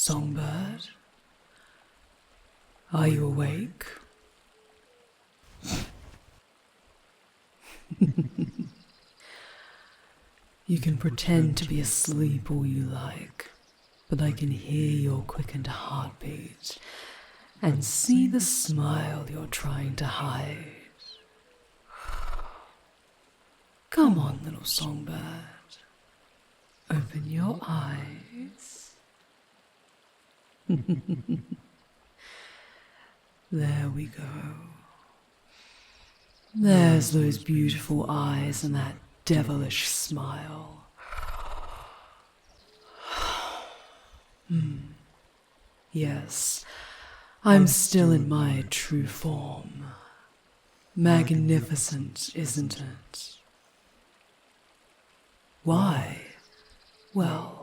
Songbird? Are you awake? You can pretend to be asleep all you like, but I can hear your quickened heartbeat and see the smile you're trying to hide. Come on, little songbird. Open your eyes. There we go. There's those beautiful eyes and that devilish smile. Yes, I'm still in my true form. Magnificent, isn't it? Why? Well,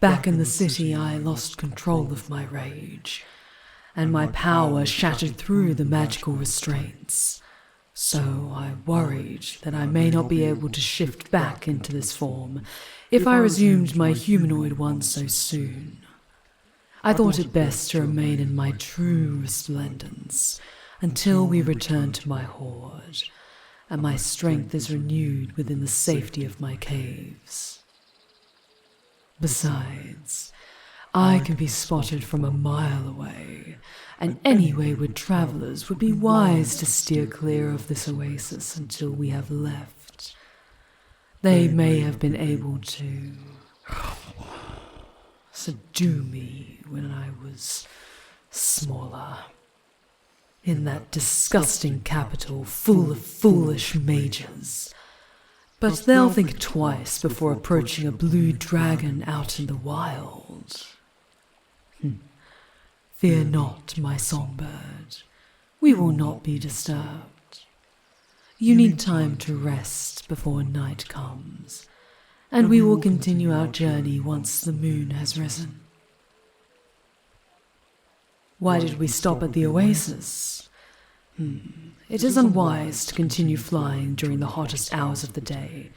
back in the city I lost control of my rage, and my power shattered through the magical restraints. So I worried that I may not be able to shift back into this form if I resumed my humanoid one so soon. I thought it best to remain in my true resplendence until we return to my horde, and my strength is renewed within the safety of my caves. Besides, I can be spotted from a mile away, and any wayward travelers would be wise to steer clear of this oasis until we have left. They may have been able to subdue me when I was smaller, in that disgusting capital full of foolish mages. But they'll think twice before approaching a blue dragon out in the wild. Fear not, my songbird. We will not be disturbed. You need time to rest before night comes, and we will continue our journey once the moon has risen. Why did we stop at the oasis? It is unwise to continue flying during the hottest hours of the day,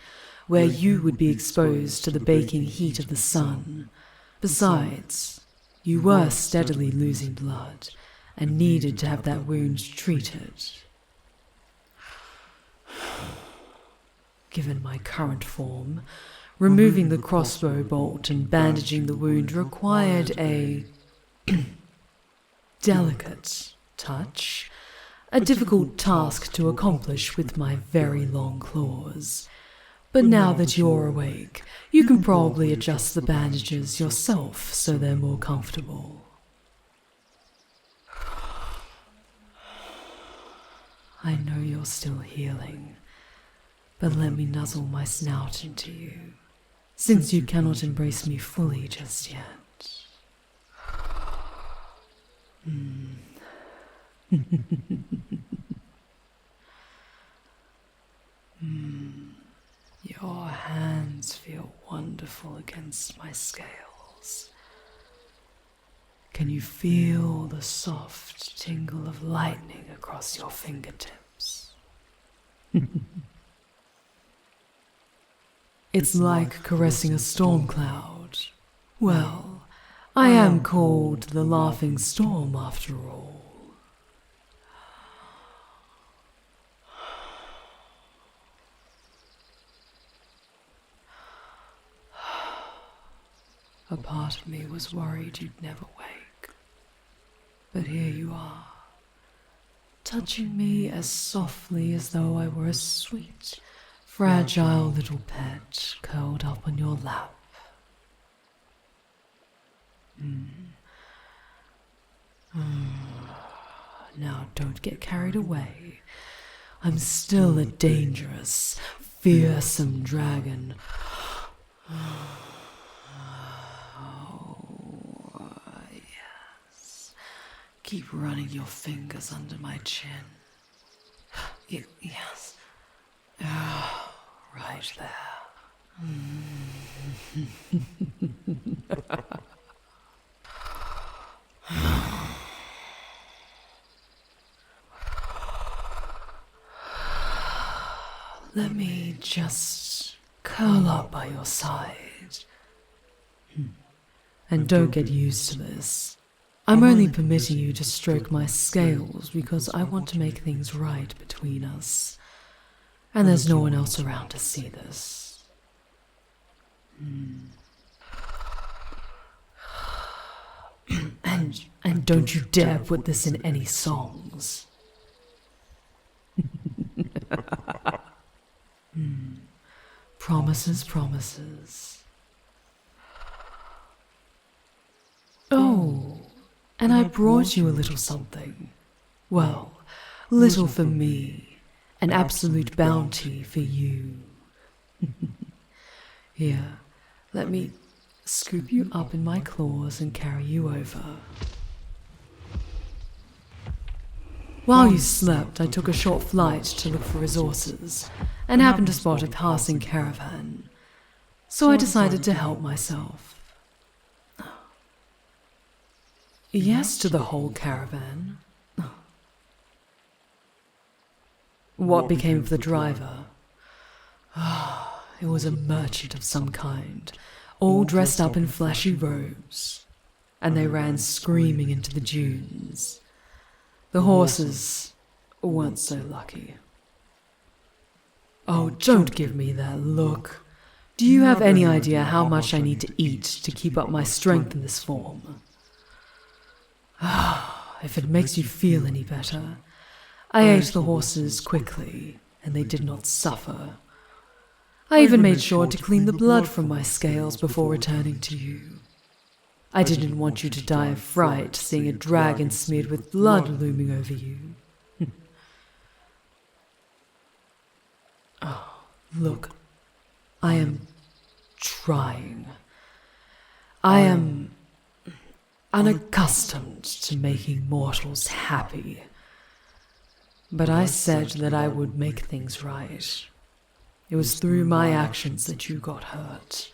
where you would be exposed to the baking heat of the sun. Besides, you were steadily losing blood and needed to have that wound treated. Given my current form, removing the crossbow bolt and bandaging the wound required a delicate touch, a difficult task to accomplish with my very long claws. But now that you're awake, you can probably adjust the bandages yourself so they're more comfortable. I know you're still healing, but let me nuzzle my snout into you, since you cannot embrace me fully just yet. Your hands feel wonderful against my scales. Can you feel the soft tingle of lightning across your fingertips? It's like caressing a storm cloud. Well, I am called the Laughing Storm after all. A part of me was worried you'd never wake. But here you are, touching me as softly as though I were a sweet, fragile little pet curled up on your lap. Now don't get carried away. I'm still a dangerous, fearsome dragon. Keep running your fingers under my chin. Yes. Right there. Let me just curl up by your side And don't get used to this. I'm only permitting you to stroke my scales because I want to make things right between us. And there's no one else around to see this. And don't you dare put this in any songs. Promises, promises. Oh, and I brought you a little something. Well, little for me, an absolute bounty for you. Here, let me scoop you up in my claws and carry you over. While you slept, I took a short flight to look for resources and happened to spot a passing caravan. So I decided to help myself. Yes to the whole caravan. What became of the driver? It was a merchant of some kind, all dressed up in flashy robes, and they ran screaming into the dunes. The horses weren't so lucky. Oh, don't give me that look. Do you have any idea how much I need to eat to keep up my strength in this form? If it makes you feel any better, I ate the horses quickly, and they did not suffer. I even made sure to clean the blood from my scales before returning to you. I didn't want you to die of fright seeing a dragon smeared with blood looming over you. Look, I am trying. I am unaccustomed to making mortals happy. But I said that I would make things right. It was through my actions that you got hurt.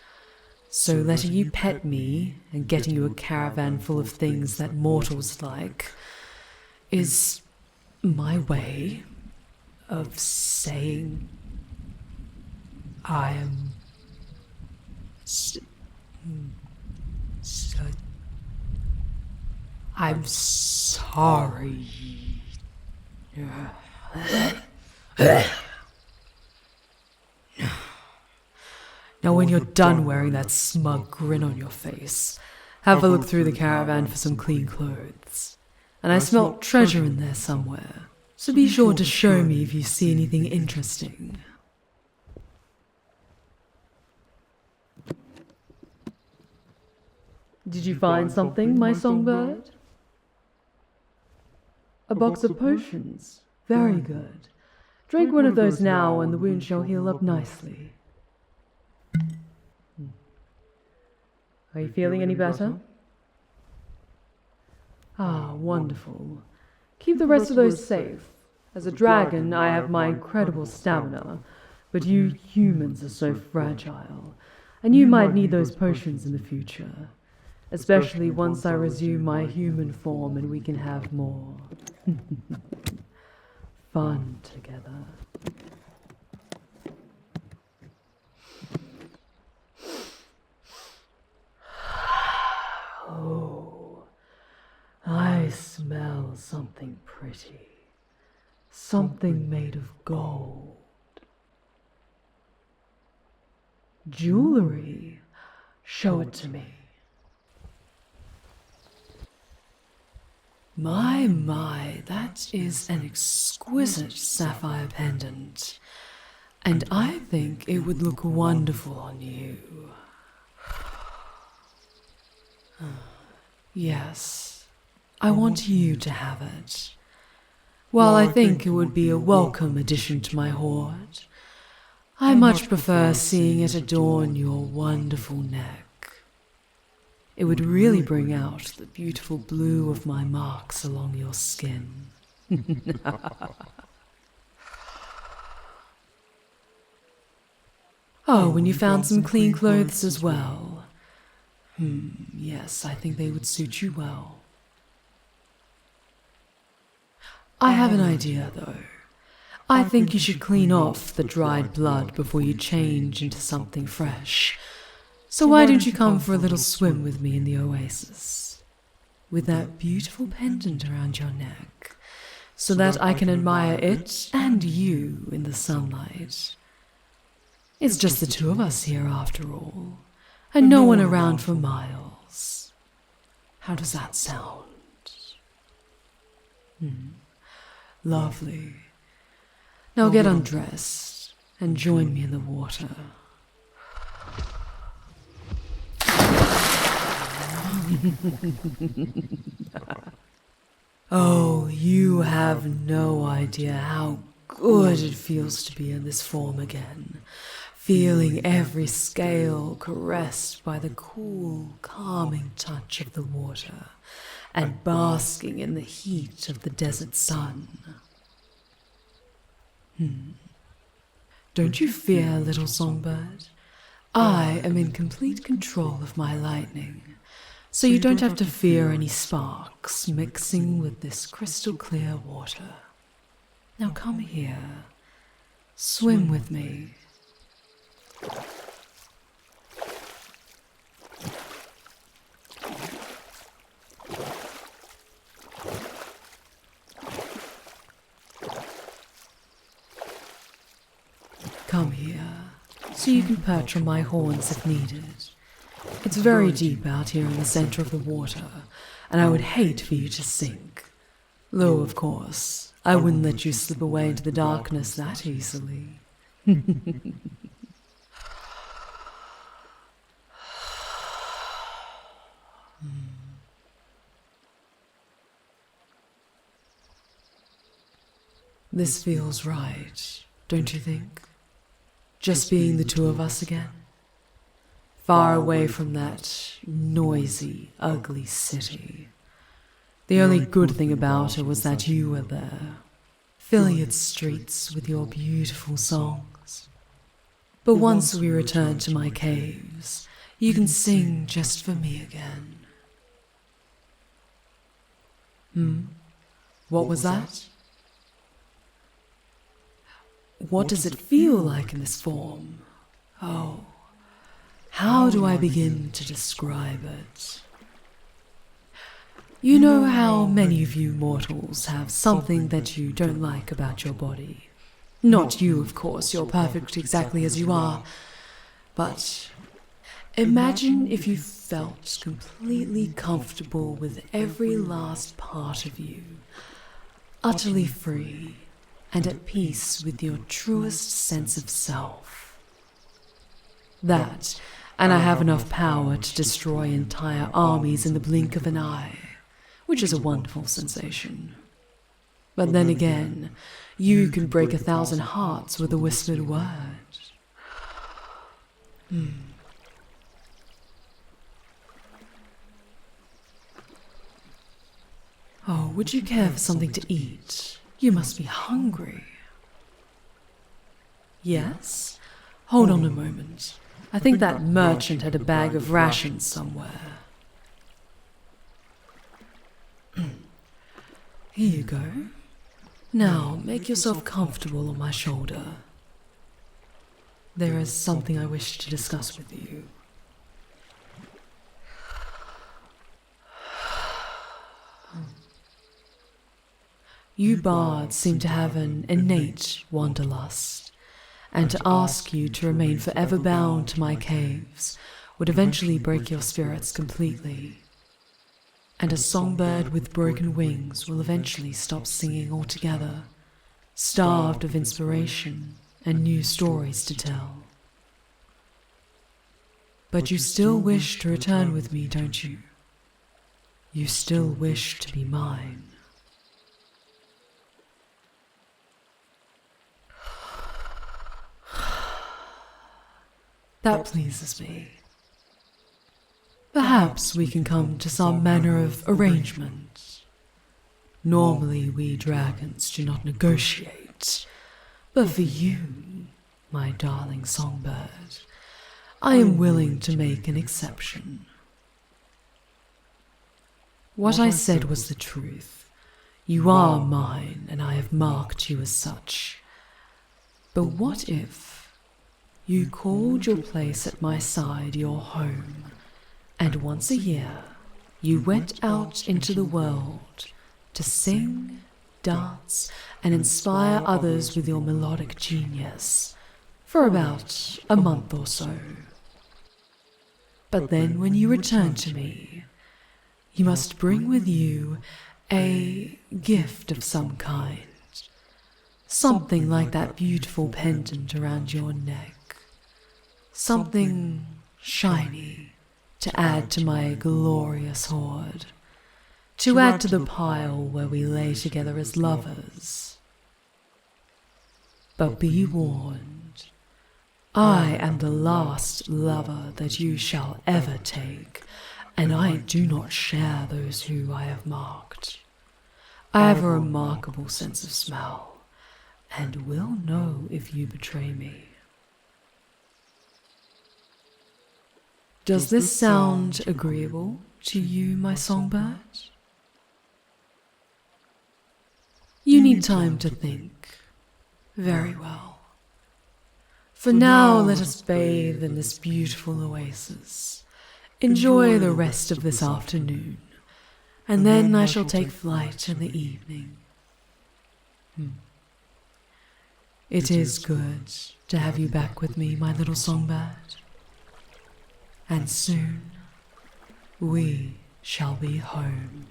So letting you pet me and getting you a caravan full of things that mortals like is my way of saying I am I'm sorry. Now when you're done wearing that smug grin on your face, have a look through the caravan for some clean clothes. And I smelt treasure in there somewhere, so be sure to show me if you see anything interesting. Did you find something, my songbird? A box of potions. Very good. Drink one of those now and the wound shall heal up nicely. Are you feeling any better? Ah, wonderful. Keep the rest of those safe. As a dragon, I have my incredible stamina, but you humans are so fragile, and you might need those potions in the future, especially once I resume my human form and we can have more fun together. Oh, I smell something pretty. Something made of gold. Jewelry. Show it to me. My, that is an exquisite sapphire pendant. And I think it would look wonderful on you. Yes, I want you to have it. While I think it would be a welcome addition to my hoard, I much prefer seeing it adorn your wonderful neck. It would really bring out the beautiful blue of my marks along your skin. Oh, and you found some clean clothes as well. Yes, I think they would suit you well. I have an idea, though. I think you should clean off the dried blood before you change into something fresh. So why don't you come for a little swim with me in the oasis? With that beautiful pendant around your neck, so that I can admire it and you in the sunlight. It's just the two of us here after all, and no one around for miles. How does that sound? Lovely. Now get undressed and join me in the water. Oh, you have no idea how good it feels to be in this form again, feeling every scale caressed by the cool, calming touch of the water, and basking in the heat of the desert sun. Don't you fear, little songbird? I am in complete control of my lightning, so you don't have to fear any sparks mixing with this crystal clear water. Now come here, swim with me. Come here, so you can perch on my horns if needed. It's very deep out here in the center of the water, and I would hate for you to sink. Though, of course, I wouldn't let you slip away into the darkness that easily. This feels right, don't you think? Just being the two of us again. Far away from that noisy, ugly city. The only good thing about it was that you were there, filling its streets with your beautiful songs. But once we return to my caves, you can sing just for me again. What was that? What does it feel like in this form? Oh, how do I begin to describe it? You know how many of you mortals have something that you don't like about your body. Not you, of course, you're perfect exactly as you are. But imagine if you felt completely comfortable with every last part of you, utterly free and at peace with your truest sense of self. That, and I have enough power to destroy entire armies in the blink of an eye, which is a wonderful sensation. But then again, you can break 1,000 hearts with a whispered word. Oh, would you care for something to eat? You must be hungry. Yes? Hold on a moment. I think that merchant had a bag of rations somewhere. Here you go. Now, make yourself comfortable on my shoulder. There is something I wish to discuss with you. You bards seem to have an innate wanderlust, and to ask you to remain forever bound to my caves would eventually break your spirits completely. And a songbird with broken wings will eventually stop singing altogether, starved of inspiration and new stories to tell. But you still wish to return with me, don't you? You still wish to be mine. That pleases me. Perhaps we can come to some manner of arrangement. Normally we dragons do not negotiate, but for you, my darling songbird, I am willing to make an exception. What I said was the truth. You are mine, and I have marked you as such. But what if You called your place at my side your home, and once a year you went out into the world to sing, dance, and inspire others with your melodic genius for about a month or so. But then when you return to me, you must bring with you a gift of some kind. Something like that beautiful pendant around your neck. Something shiny to add to my glorious hoard. To add to the pile where we lay together as lovers. But be warned, I am the last lover that you shall ever take, and I do not share those who I have marked. I have a remarkable sense of smell, and will know if you betray me. Does this sound agreeable to you, my songbird? You need time to think. Very well. For now, let us bathe in this beautiful oasis. Enjoy the rest of this afternoon, and then I shall take flight in the evening. It is good to have you back with me, my little songbird. And soon we shall be home.